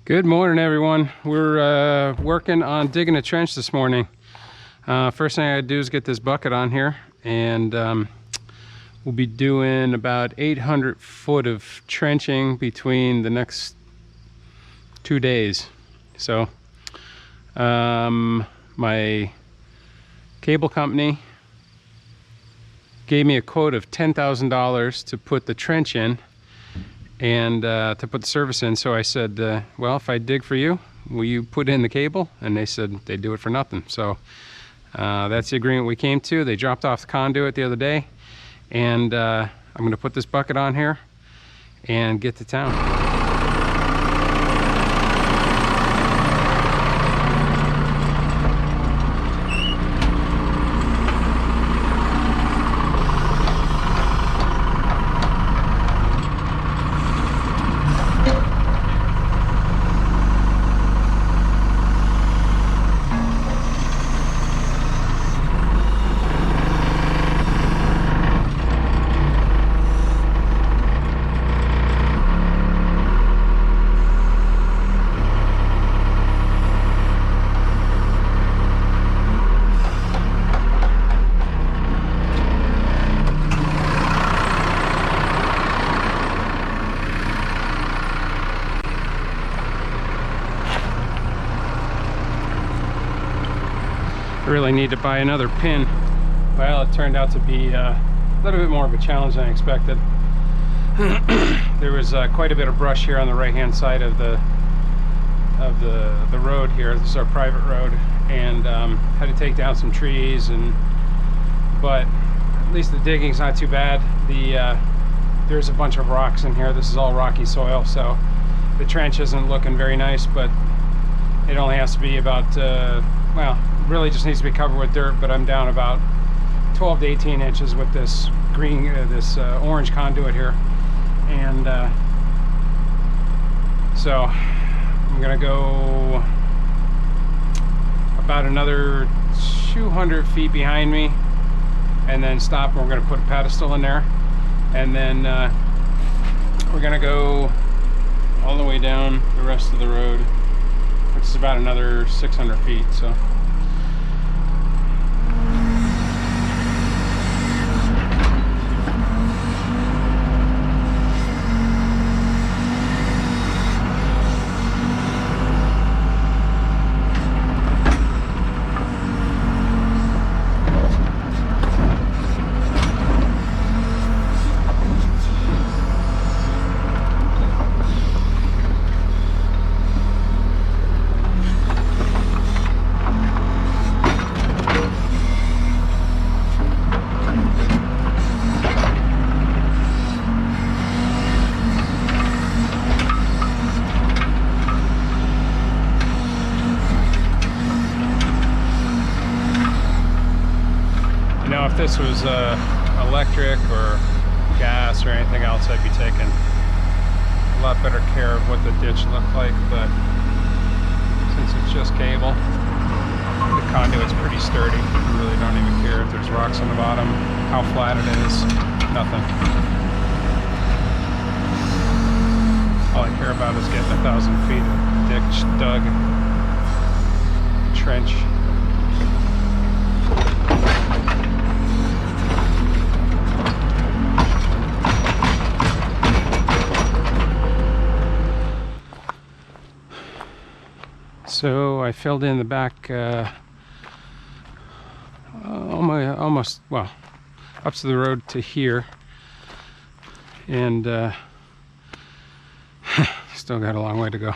Good morning, everyone. We're working on digging a trench this morning. First thing I gotta do is get this bucket on here, and we'll be doing about 800 foot of trenching between the next 2 days. So my cable company gave me a quote of $10,000 to put the trench in and to put the service in. So I said, well, if I dig for you, will you put in the cable? And they said they'd do it for nothing. So that's the agreement we came to. They dropped off the conduit the other day, and I'm gonna put this bucket on here and get to town. Really need to buy another pin. Well, it turned out to be a little bit more of a challenge than I expected. There was quite a bit of brush here on the right hand side of the road here. This is our private road, and had to take down some trees, but at least the digging's not too bad. There's a bunch of rocks in here. This is all rocky soil, so the trench isn't looking very nice, but it only has to be about well, really just needs to be covered with dirt, but I'm down about 12 to 18 inches with this green, orange conduit here. And so I'm gonna go about another 200 feet behind me and then stop, and we're gonna put a pedestal in there, and then we're gonna go all the way down the rest of the road, which is about another 600 feet. So if this was electric or gas or anything else, I'd be taking a lot better care of what the ditch looked like, but since it's just cable, the conduit's pretty sturdy. You really don't even care if there's rocks on the bottom, how flat it is, nothing. All I care about is getting 1,000 feet of ditch dug, trench. So I filled in the back, almost, well, up to the road to here, and still got a long way to go.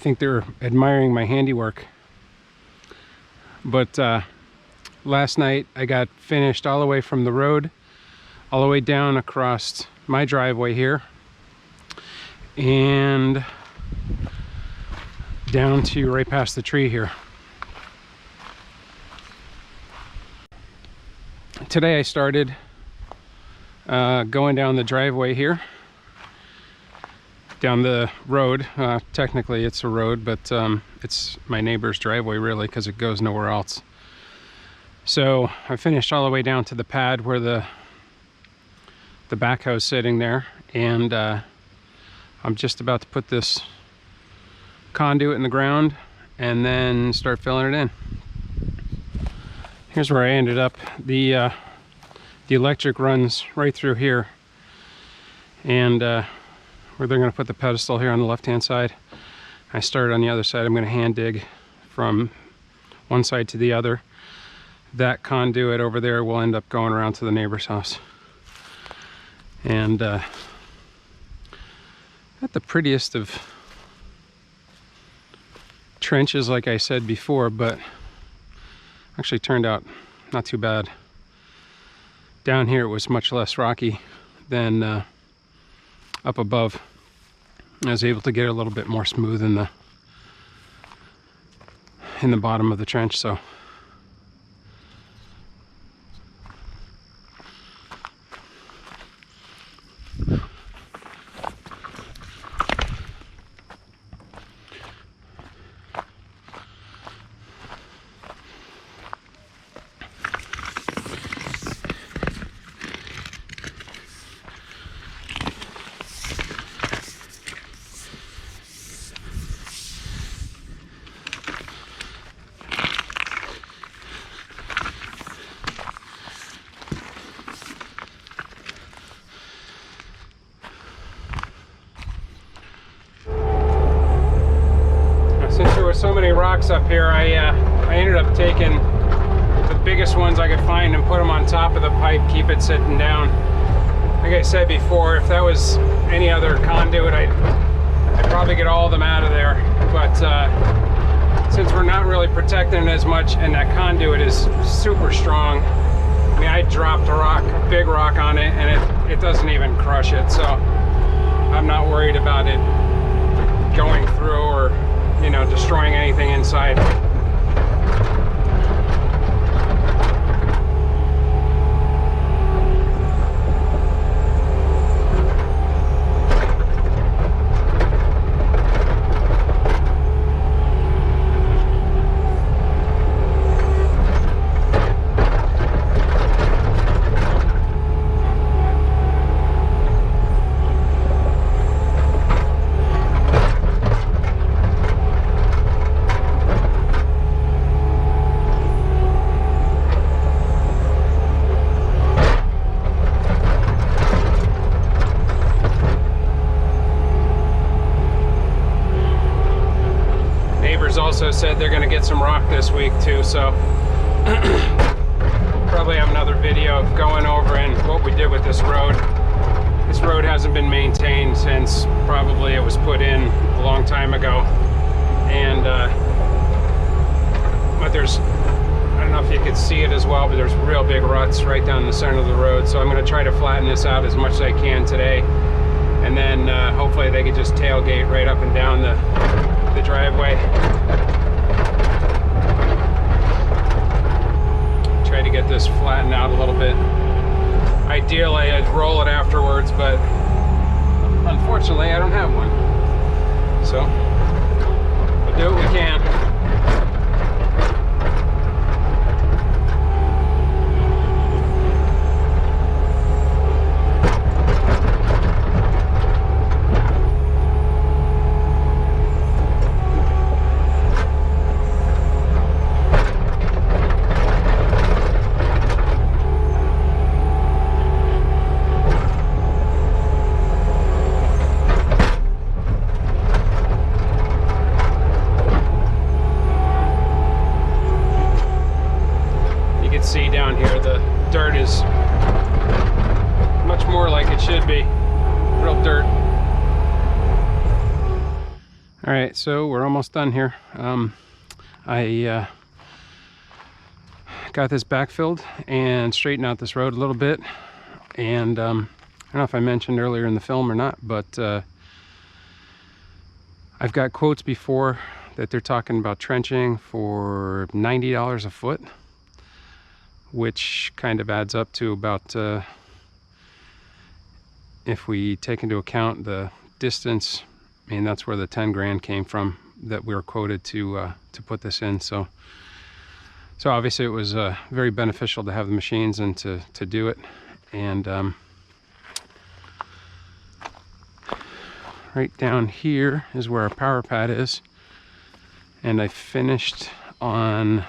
think they're admiring my handiwork. But last night I got finished all the way from the road, all the way down across my driveway here, and down to right past the tree here. Today I started going down the driveway here, down the road. Technically it's a road, but it's my neighbor's driveway really, because it goes nowhere else. So I finished all the way down to the pad where the backhoe is sitting there, and I'm just about to put this conduit in the ground and then start filling it in. Here's where I ended up. The electric runs right through here, and where they're going to put the pedestal here on the left hand side. I started on the other side. I'm going to hand dig from one side to the other. That conduit over there will end up going around to the neighbor's house. And not the prettiest of trenches, like I said before, but actually turned out not too bad. Down here it was much less rocky than up above. I was able to get it a little bit more smooth in the bottom of the trench, so so many rocks up here, I ended up taking the biggest ones I could find and put them on top of the pipe, keep it sitting down. Like I said before, if that was any other conduit, I'd probably get all of them out of there. But since we're not really protecting it as much, and that conduit is super strong, I mean, I dropped a big rock on it, and it doesn't even crush it. So I'm not worried about it going through or, you know, destroying anything inside. Also said they're going to get some rock this week too, so probably have another video going over and what we did with this road. This road hasn't been maintained since probably it was put in a long time ago, and but there's, I don't know if you could see it as well, but there's real big ruts right down the center of the road. So I'm going to try to flatten this out as much as I can today, and then hopefully they could just tailgate right up and down the driveway. Try to get this flattened out a little bit. Ideally I'd roll it afterwards, but unfortunately I don't have one. So we'll do what we can. All right, so we're almost done here. I got this backfilled and straightened out this road a little bit. And I don't know if I mentioned earlier in the film or not, but I've got quotes before that they're talking about trenching for $90 a foot, which kind of adds up to about, if we take into account the distance, I mean, that's where the 10 grand came from that we were quoted to put this in. So obviously it was very beneficial to have the machines and to do it. And right down here is where our power pad is. And I finished on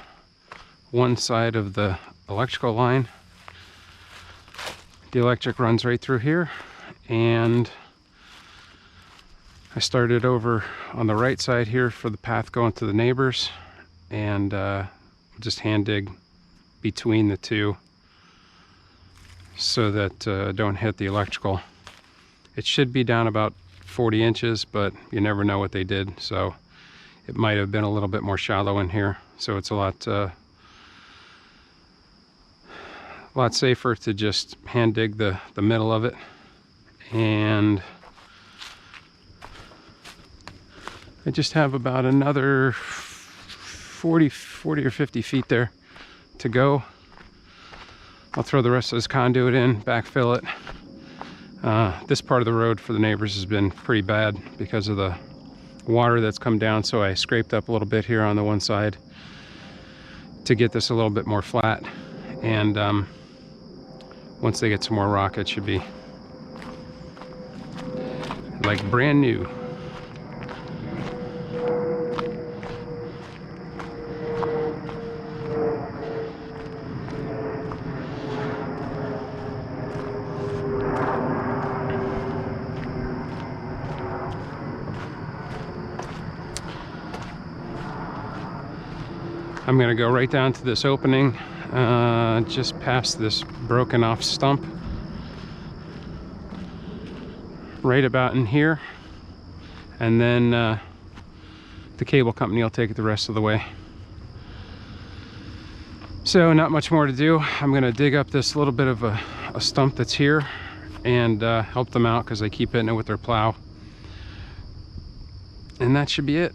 one side of the electrical line. The electric runs right through here. And I started over on the right side here for the path going to the neighbors, and just hand dig between the two so that don't hit the electrical. It should be down about 40 inches, but you never know what they did, so it might have been a little bit more shallow in here, so it's a lot safer to just hand dig the middle of it. And I just have about another 40 or 50 feet there to go. I'll throw the rest of this conduit in, backfill it. This part of the road for the neighbors has been pretty bad because of the water that's come down, so I scraped up a little bit here on the one side to get this a little bit more flat. And once they get some more rock, it should be like brand new. I'm gonna go right down to this opening, just past this broken off stump, right about in here, and then the cable company will take it the rest of the way. So not much more to do. I'm gonna dig up this little bit of a stump that's here and help them out because they keep hitting it with their plow, and that should be it.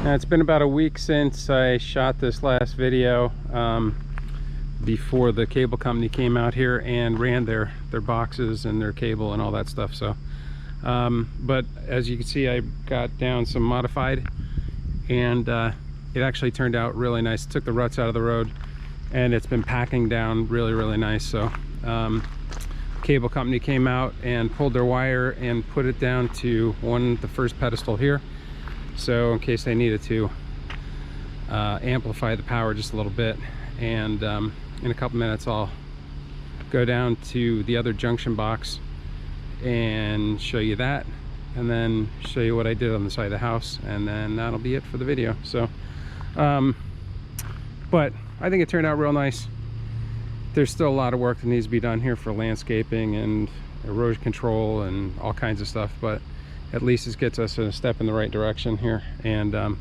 Now, it's been about a week since I shot this last video, before the cable company came out here and ran their boxes and their cable and all that stuff. So but as you can see, I got down some modified, and it actually turned out really nice. It took the ruts out of the road, and it's been packing down really nice. So cable company came out and pulled their wire and put it down to the first pedestal here, so in case they needed to amplify the power just a little bit. And in a couple minutes I'll go down to the other junction box and show you that, and then show you what I did on the side of the house, and then that'll be it for the video. So but I think it turned out real nice. There's still a lot of work that needs to be done here for landscaping and erosion control and all kinds of stuff, but at least this gets us a step in the right direction here, and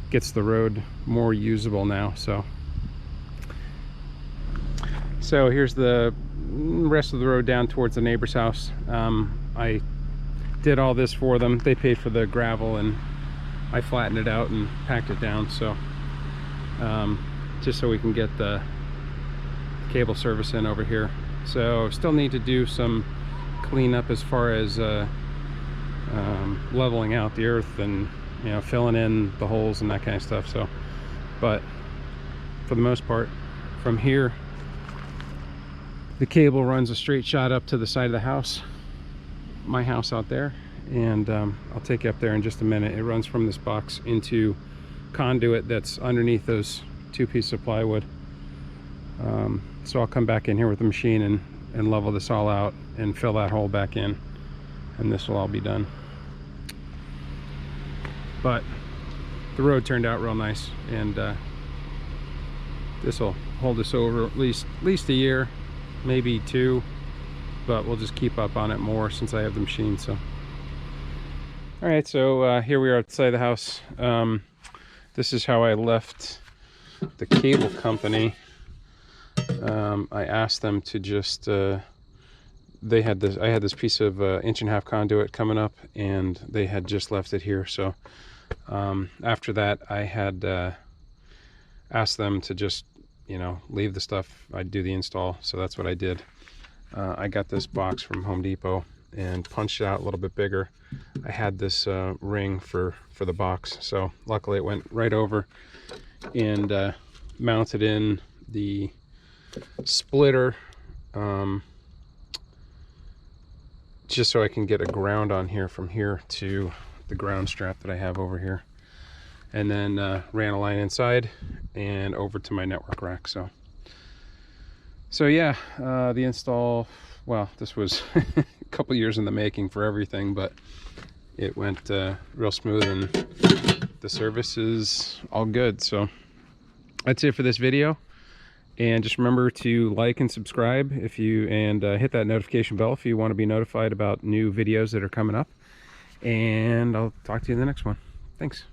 gets the road more usable now. So here's the rest of the road down towards the neighbor's house. I did all this for them. They paid for the gravel, and I flattened it out and packed it down. So just so we can get the cable service in over here. So still need to do some cleanup as far as leveling out the earth and, you know, filling in the holes and that kind of stuff. So, but for the most part, from here the cable runs a straight shot up to the side of the house, my house out there, and I'll take you up there in just a minute. It runs from this box into conduit that's underneath those 2 pieces of plywood. So I'll come back in here with the machine and level this all out and fill that hole back in, and this will all be done. But the road turned out real nice, and this will hold us over at least a year, maybe 2, but we'll just keep up on it more since I have the machine. So all right, so here we are outside the house. This is how I left the cable company. I asked them to just they had this, I had this piece of 1.5-inch conduit coming up, and they had just left it here. So after that, I had asked them to just, you know, leave the stuff. I'd do the install, so that's what I did. I got this box from Home Depot and punched it out a little bit bigger. I had this ring for the box, so luckily it went right over, and mounted in the splitter just so I can get a ground on here from here to the ground strap that I have over here, and then ran a line inside and over to my network rack. So yeah, the install, well, this was a couple years in the making for everything, but it went real smooth, and the service is all good. So that's it for this video, and just remember to like and subscribe if you, and hit that notification bell if you want to be notified about new videos that are coming up, and I'll talk to you in the next one. Thanks.